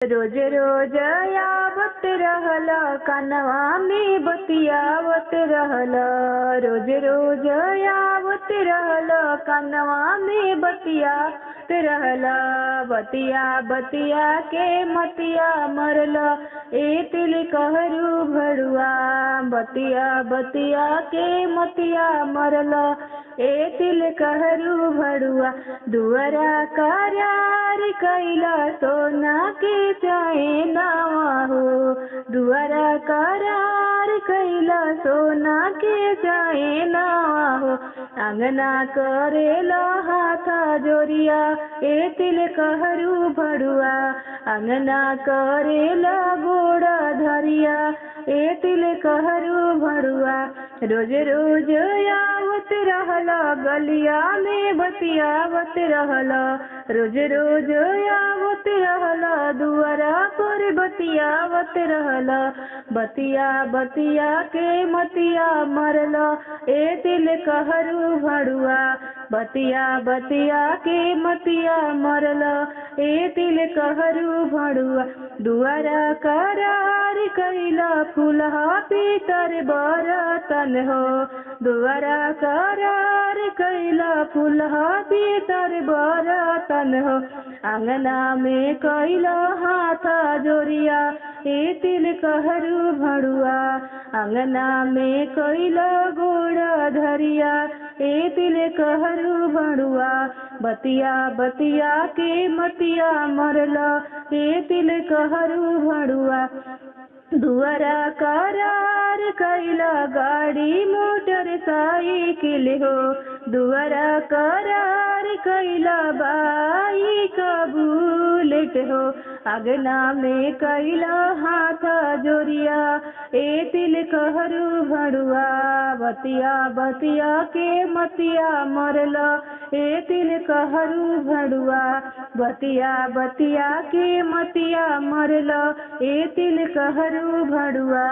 रोज रोज आवत रहल कनवा में बतियावत रहल। रोज रोज आवत रहल कनवा में बतियावत रहल। बतिया बतिया के मतिया मरल ए तिल कहरू भड़ुआ। बतिया बतिया के मतिया मरल ए तिल कहरू भड़ुआ। दुअरा करार कैला सोना के चाहे नावा हो। दुअरा करार कैला सोना के चाहे नावा हो। अंगना करेला हाथा जोरिया ए तिल कहरू भड़ुआ। अंगना करेला गोड़ा धरिया ए तिल कहरू भड़ुआ। रोज रोज आवत रहल गलिया में बतियावत रहल। रोज रोज आवत रहल दुआरा पर बतियावत रहल। बतिया बतिया के मतिया मरल ए तिल कहरू भड़ुआ। बतिया बतिया के मतिया मरल ए तिल कहरू भड़ुआ। दुआरा करार कैला फूलहा पीतर बरतन हो। दुआरा करार कैला फूलहा पीतर बरतन हो। अंगना में कैला हाथा जोरिया ए तिल कहरू भड़ुआ। अंगना में कैला गोड़ा धरिया ए तिल कहरू भड़ुआ। बतिया बतिया के मतिया मरल ए तिल कहरू भड़ुआ। दुआरा करार कैला गाड़ी मोटर साइकिल हो। दुआरा करार कैला बाइक बुलेट हो। अगना में कैला हाथा जोरिया ए तिल कहरू भड़ुआ। बतिया बतिया के मतिया मरल ए तिल कहरू भड़ुआ। बतिया बतिया के मतिया मरल ए तिल कहरू भड़ुआ।